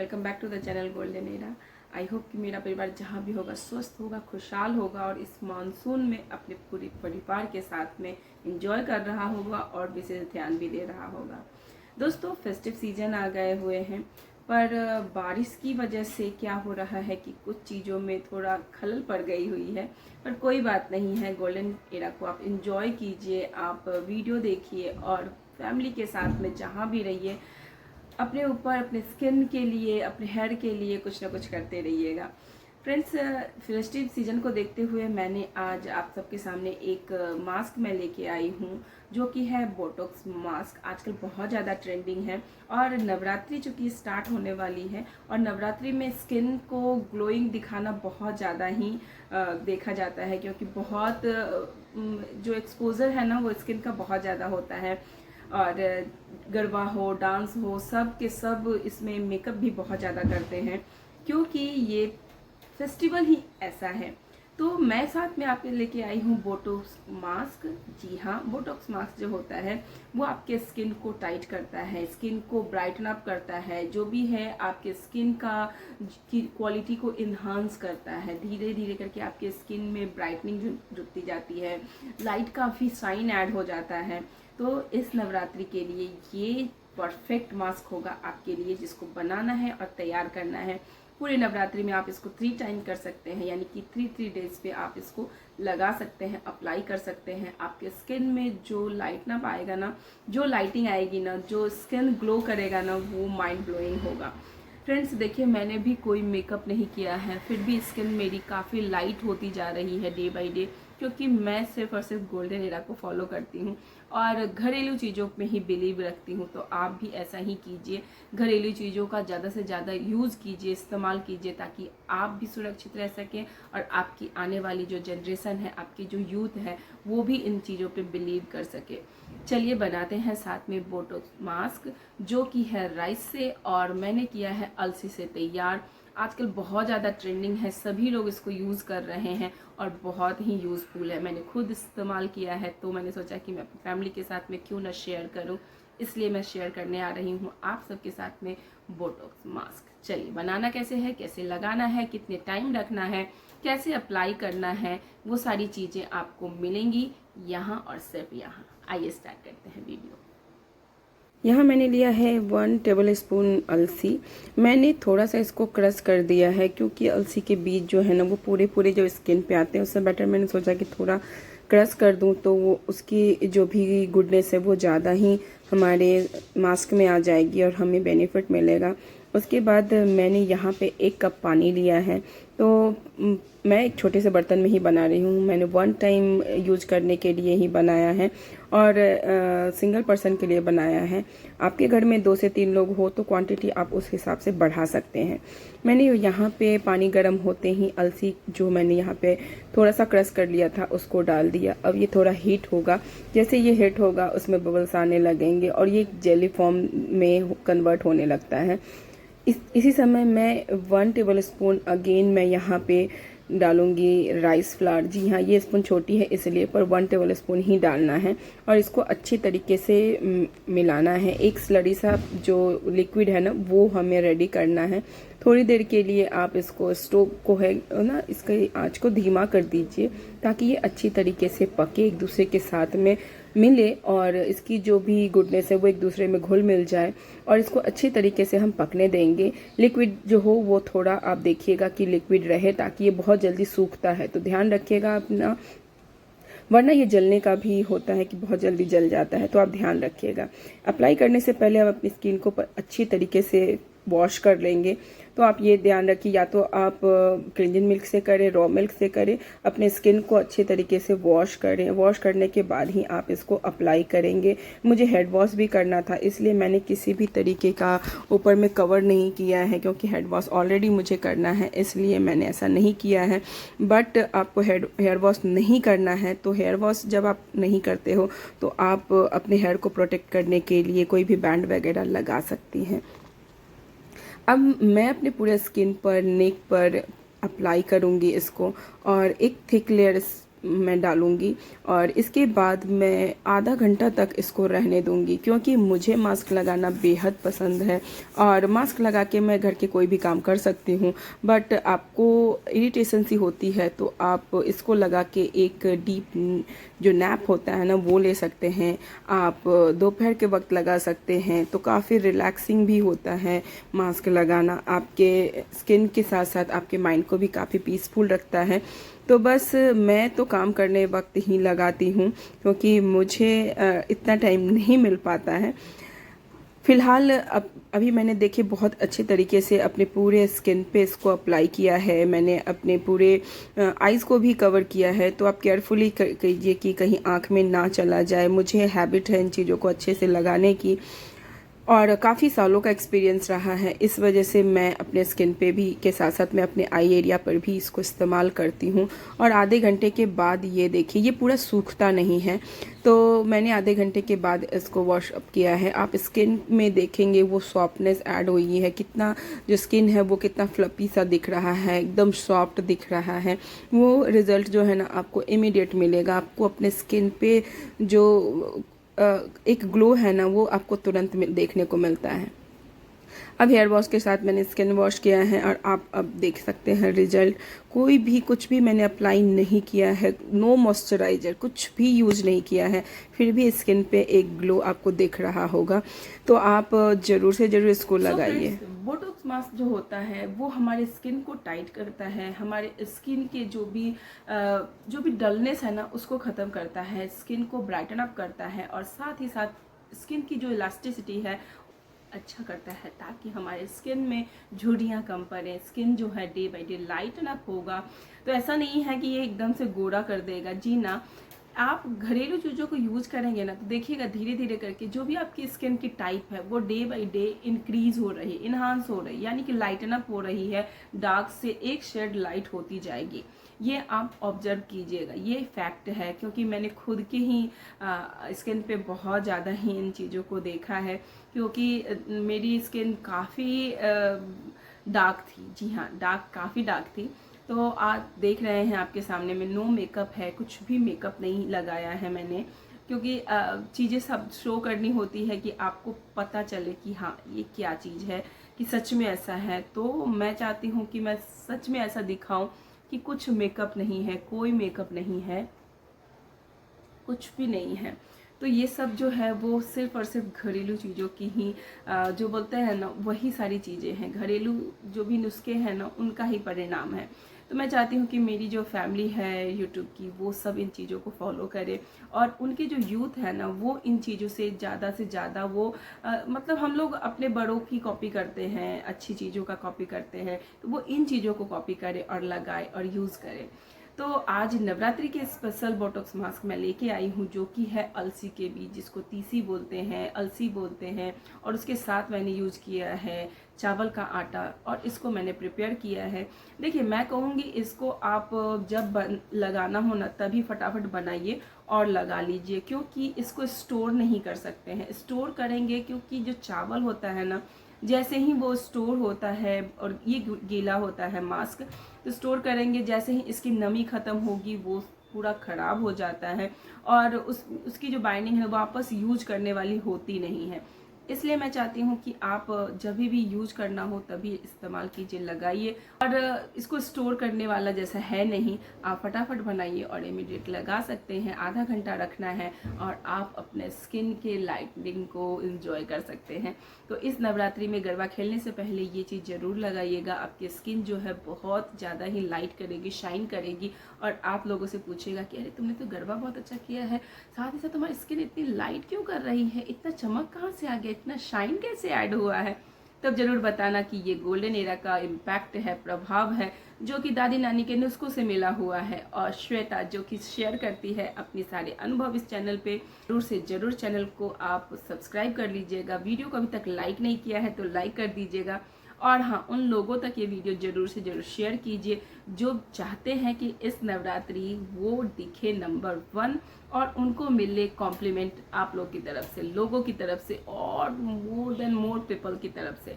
Welcome back to the channel golden era. I hope कि मेरा परिवार जहाँ भी होगा स्वस्थ होगा, खुशहाल होगा और इस मानसून में अपने पूरे परिवार के साथ में एंजॉय कर रहा होगा और विशेष ध्यान भी दे रहा होगा। दोस्तों, फेस्टिव सीजन आ गए हुए हैं, पर बारिश की वजह से क्या हो रहा है कि कुछ चीज़ों में थोड़ा खलल पड़ गई हुई है, पर कोई बात नहीं है। गोल्डन एरा को आप एंजॉय कीजिए, आप वीडियो देखिए और फैमिली के साथ में जहाँ भी रहिए, अपने ऊपर, अपने स्किन के लिए, अपने हेयर के लिए कुछ ना कुछ करते रहिएगा। फ्रेंड्स, फेस्टिव सीजन को देखते हुए मैंने आज आप सबके सामने एक मास्क मैं लेके आई हूँ, जो कि है बोटॉक्स मास्क। आजकल बहुत ज़्यादा ट्रेंडिंग है और नवरात्रि चूँकि स्टार्ट होने वाली है और नवरात्रि में स्किन को ग्लोइंग दिखाना बहुत ज़्यादा ही देखा जाता है, क्योंकि बहुत जो एक्सपोजर है ना वो स्किन का बहुत ज़्यादा होता है। और गरबा हो, डांस हो, सब के सब इसमें मेकअप भी बहुत ज़्यादा करते हैं, क्योंकि ये फेस्टिवल ही ऐसा है। तो मैं साथ में आपके लेके आई हूँ बोटॉक्स मास्क। जी हाँ, बोटॉक्स मास्क जो होता है वो आपके स्किन को टाइट करता है, स्किन को ब्राइटन अप करता है, जो भी है आपके स्किन का की क्वालिटी को इन्हांस करता है। धीरे धीरे करके आपके स्किन में ब्राइटनिंग जुटती जाती है, लाइट काफ़ी शाइन ऐड हो जाता है। तो इस नवरात्रि के लिए ये परफेक्ट मास्क होगा आपके लिए, जिसको बनाना है और तैयार करना है। पूरे नवरात्रि में आप इसको 3 टाइम कर सकते हैं, यानी कि 3 डेज पे आप इसको लगा सकते हैं, अप्लाई कर सकते हैं। आपके स्किन में जो लाइटनअप आएगा ना, जो लाइटिंग आएगी ना, जो स्किन ग्लो करेगा ना, वो माइंड ब्लोइंग होगा। फ्रेंड्स, देखिए, मैंने भी कोई मेकअप नहीं किया है, फिर भी स्किन मेरी काफ़ी लाइट होती जा रही है डे बाय डे, क्योंकि मैं सिर्फ और सिर्फ गोल्डन एरा को फॉलो करती हूँ और घरेलू चीज़ों में ही बिलीव रखती हूँ। तो आप भी ऐसा ही कीजिए, घरेलू चीज़ों का ज़्यादा से ज़्यादा यूज़ कीजिए, इस्तेमाल कीजिए, ताकि आप भी सुरक्षित रह सकें और आपकी आने वाली जो जनरेशन है, आपकी जो यूथ है, वो भी इन चीज़ों पे बिलीव कर सके। चलिए बनाते हैं साथ में बोटॉक्स मास्क, जो कि है राइस से और मैंने किया है अलसी से तैयार। आजकल बहुत ज़्यादा ट्रेंडिंग है, सभी लोग इसको यूज़ कर रहे हैं और बहुत ही यूज़फुल है। मैंने खुद इस्तेमाल किया है, तो मैंने सोचा कि मैं अपनी फैमिली के साथ में क्यों ना शेयर करूं, इसलिए मैं शेयर करने आ रही हूं आप सबके साथ में बोटॉक्स मास्क। चलिए, बनाना कैसे है, कैसे लगाना है, कितने टाइम रखना है, कैसे अप्लाई करना है, वो सारी चीज़ें आपको मिलेंगी यहाँ और सिर्फ यहाँ। आइए स्टार्ट करते हैं वीडियो। यहाँ मैंने लिया है 1 टेबल स्पून अलसी। मैंने थोड़ा सा इसको क्रश कर दिया है, क्योंकि अलसी के बीज जो है ना वो पूरे पूरे जो स्किन पे आते हैं, उससे बेटर मैंने सोचा कि थोड़ा क्रश कर दूं, तो वो उसकी जो भी गुडनेस है वो ज़्यादा ही हमारे मास्क में आ जाएगी और हमें बेनिफिट मिलेगा। उसके बाद मैंने यहाँ पे 1 कप पानी लिया है। तो मैं एक छोटे से बर्तन में ही बना रही हूँ, मैंने 1 टाइम यूज करने के लिए ही बनाया है और सिंगल पर्सन के लिए बनाया है। आपके घर में 2 से 3 लोग हो तो क्वांटिटी आप उस हिसाब से बढ़ा सकते हैं। मैंने यहाँ पे पानी गर्म होते ही अलसी जो मैंने यहाँ पे थोड़ा सा क्रश कर लिया था उसको डाल दिया। अब ये थोड़ा हीट होगा, जैसे ये हीट होगा उसमें बबल्स आने लगेंगे और ये जेली फॉर्म में कन्वर्ट होने लगता है। इसी समय मैं 1 टेबल स्पून अगेन मैं यहाँ पे डालूंगी राइस फ्लावर। जी हाँ, ये स्पून छोटी है इसलिए, पर 1 टेबल स्पून ही डालना है और इसको अच्छी तरीके से मिलाना है। एक स्लरी सा जो लिक्विड है ना वो हमें रेडी करना है। थोड़ी देर के लिए आप इसको स्टोव को है ना, इसके आंच को धीमा कर दीजिए, ताकि ये अच्छी तरीके से पके, एक दूसरे के साथ में मिले और इसकी जो भी गुडनेस है वो एक दूसरे में घुल मिल जाए और इसको अच्छी तरीके से हम पकने देंगे। लिक्विड जो हो वो थोड़ा आप देखिएगा कि लिक्विड रहे, ताकि ये बहुत जल्दी सूखता है, तो ध्यान रखिएगा अपना, वरना ये जलने का भी होता है कि बहुत जल्दी जल जाता है, तो आप ध्यान रखिएगा। अप्लाई करने से पहले आप अपनी स्किन को अच्छी तरीके से वॉश कर लेंगे। तो आप ये ध्यान रखिए, या तो आप क्लिंजिंग मिल्क से करें, रॉ मिल्क से करें, अपने स्किन को अच्छे तरीके से वॉश करें। वॉश करने के बाद ही आप इसको अप्लाई करेंगे। मुझे हेड वॉश भी करना था, इसलिए मैंने किसी भी तरीके का ऊपर में कवर नहीं किया है, क्योंकि हेड वॉश ऑलरेडी मुझे करना है, इसलिए मैंने ऐसा नहीं किया है। बट आपको हेयर वॉश नहीं करना है, तो हेयर वॉश जब आप नहीं करते हो तो आप अपने हेयर को प्रोटेक्ट करने के लिए कोई भी बैंड वगैरह लगा सकती हैं। अब मैं अपने पूरे स्किन पर, नेक पर अप्लाई करूँगी इसको और एक थिक लेयर मैं डालूँगी और इसके बाद मैं आधा घंटा तक इसको रहने दूँगी, क्योंकि मुझे मास्क लगाना बेहद पसंद है और मास्क लगा के मैं घर के कोई भी काम कर सकती हूँ। बट आपको इरिटेशन सी होती है तो आप इसको लगा के एक डीप जो नैप होता है ना वो ले सकते हैं। आप दोपहर के वक्त लगा सकते हैं तो काफ़ी रिलैक्सिंग भी होता है मास्क लगाना। आपके स्किन के साथ साथ आपके माइंड को भी काफ़ी पीसफुल रखता है। तो बस मैं तो काम करने वक्त ही लगाती हूँ, क्योंकि मुझे इतना टाइम नहीं मिल पाता है। फ़िलहाल अभी मैंने देखिए बहुत अच्छे तरीके से अपने पूरे स्किन पे इसको अप्लाई किया है। मैंने अपने पूरे आइज़ को भी कवर किया है। तो आप केयरफुली कीजिए कि कहीं आँख में ना चला जाए। मुझे हैबिट है इन चीज़ों को अच्छे से लगाने की और काफ़ी सालों का एक्सपीरियंस रहा है। इस वजह से मैं अपने स्किन पे भी के साथ साथ मैं अपने आई एरिया पर भी इसको इस्तेमाल करती हूँ। और आधे घंटे के बाद ये देखिए ये पूरा सूखता नहीं है। तो मैंने आधे घंटे के बाद इसको वॉश अप किया है। आप स्किन में देखेंगे वो सॉफ्टनेस ऐड हुई है, कितना जो स्किन है वो कितना फ्लपी सा दिख रहा है, एकदम सॉफ्ट दिख रहा है। वो रिज़ल्ट जो है ना आपको इमीडिएट मिलेगा। आपको अपने स्किन पे जो एक ग्लो है ना वो आपको तुरंत देखने को मिलता है। अब हेयर वॉश के साथ मैंने स्किन वॉश किया है और आप अब देख सकते हैं रिजल्ट। कोई भी कुछ भी मैंने अप्लाई नहीं किया है, नो मॉइस्चराइज़र कुछ भी यूज़ नहीं किया है, फिर भी स्किन पे एक ग्लो आपको दिख रहा होगा। तो आप ज़रूर से ज़रूर इसको लगाइए। बोटॉक्स मास्क जो होता है वो हमारे स्किन को टाइट करता है, हमारे स्किन के जो भी डलनेस है ना उसको ख़त्म करता है, स्किन को ब्राइटन अप करता है और साथ ही साथ स्किन की जो इलास्टिसिटी है अच्छा करता है, ताकि हमारे स्किन में झुर्रियाँ कम पड़े। स्किन जो है day by day lighten up होगा। तो ऐसा नहीं है कि ये एकदम से गोरा कर देगा, जी ना। आप घरेलू चीज़ों को यूज़ करेंगे ना तो देखिएगा धीरे धीरे करके जो भी आपकी स्किन की टाइप है वो डे बाय डे इंक्रीज हो रही, इन्हांस हो रही, यानी कि लाइटन अप हो रही है। डार्क से एक शेड लाइट होती जाएगी। ये आप ऑब्जर्व कीजिएगा, ये फैक्ट है, क्योंकि मैंने खुद के ही स्किन पे बहुत ज़्यादा ही इन चीज़ों को देखा है। क्योंकि मेरी स्किन काफ़ी डार्क थी, जी हाँ डार्क, काफ़ी डार्क थी। तो आप देख रहे हैं आपके सामने में नो मेकअप है, कुछ भी मेकअप नहीं लगाया है मैंने, क्योंकि चीज़ें सब शो करनी होती है कि आपको पता चले कि हाँ ये क्या चीज़ है, कि सच में ऐसा है। तो मैं चाहती हूँ कि मैं सच में ऐसा दिखाऊं कि कुछ मेकअप नहीं है, कोई मेकअप नहीं है, कुछ भी नहीं है। तो ये सब जो है वो सिर्फ़ और सिर्फ घरेलू चीज़ों की ही जो बोलते हैं ना वही सारी चीज़ें हैं, घरेलू जो भी नुस्खे हैं ना उनका ही परिणाम है। तो मैं चाहती हूँ कि मेरी जो फैमिली है यूट्यूब की वो सब इन चीज़ों को फॉलो करे और उनके जो यूथ है ना वो इन चीज़ों से ज़्यादा वो मतलब हम लोग अपने बड़ों की कॉपी करते हैं, अच्छी चीज़ों का कॉपी करते हैं, तो वो इन चीज़ों को कॉपी करे और लगाए और यूज़ करे। तो आज नवरात्रि के स्पेशल बोटॉक्स मास्क मैं लेके आई हूँ, जो कि है अलसी के बीज, जिसको तीसी बोलते हैं, अलसी बोलते हैं। और उसके साथ मैंने यूज किया है चावल का आटा और इसको मैंने प्रिपेयर किया है। देखिए मैं कहूँगी इसको आप जब लगाना हो ना तभी फटाफट बनाइए और लगा लीजिए, क्योंकि इसको स्टोर नहीं कर सकते हैं। स्टोर करेंगे क्योंकि जो चावल होता है ना, जैसे ही वो स्टोर होता है और ये गीला होता है मास्क, तो स्टोर करेंगे जैसे ही इसकी नमी ख़त्म होगी वो पूरा ख़राब हो जाता है और उसकी जो बाइंडिंग है वापस यूज करने वाली होती नहीं है। इसलिए मैं चाहती हूँ कि आप जब भी यूज करना हो तभी इस्तेमाल कीजिए, लगाइए। और इसको स्टोर करने वाला जैसा है नहीं, आप फटाफट बनाइए और इमीडिएट लगा सकते हैं। आधा घंटा रखना है और आप अपने स्किन के लाइटनिंग को एंजॉय कर सकते हैं। तो इस नवरात्रि में गरबा खेलने से पहले ये चीज़ ज़रूर लगाइएगा। आपकी स्किन जो है बहुत ज़्यादा ही लाइट करेगी, शाइन करेगी और आप लोगों से पूछेगा कि अरे तुमने तो गरबा बहुत अच्छा किया है, साथ ही साथ तुम्हारी स्किन इतनी लाइट क्यों कर रही है, इतना चमक कहाँ से आ गया, इतना शाइन कैसे ऐड हुआ है। तब जरूर बताना कि ये गोल्डन एरा का इम्पैक्ट है, प्रभाव है, जो कि दादी नानी के नुस्खों से मिला हुआ है। और श्वेता जो कि शेयर करती है अपने सारे अनुभव इस चैनल पे, जरूर से जरूर चैनल को आप सब्सक्राइब कर लीजिएगा। वीडियो को अभी तक लाइक नहीं किया है तो लाइक कर दीजिएगा। और हाँ, उन लोगों तक ये वीडियो जरूर से जरूर शेयर कीजिए जो चाहते हैं कि इस नवरात्रि वो दिखे नंबर 1 और उनको मिले कॉम्प्लीमेंट आप लोग की तरफ से, लोगों की तरफ से और मोर देन मोर पीपल की तरफ से।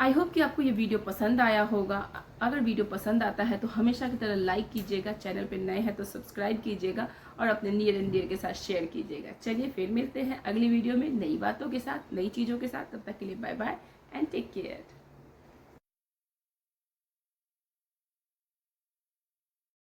आई होप कि आपको ये वीडियो पसंद आया होगा। अगर वीडियो पसंद आता है तो हमेशा की तरह लाइक कीजिएगा, चैनल पे नए हैं तो सब्सक्राइब कीजिएगा और अपने नियर एंड डियर के साथ शेयर कीजिएगा। चलिए फिर मिलते हैं अगली वीडियो में नई बातों के साथ, नई चीज़ों के साथ। तब तक के लिए bye bye and take care.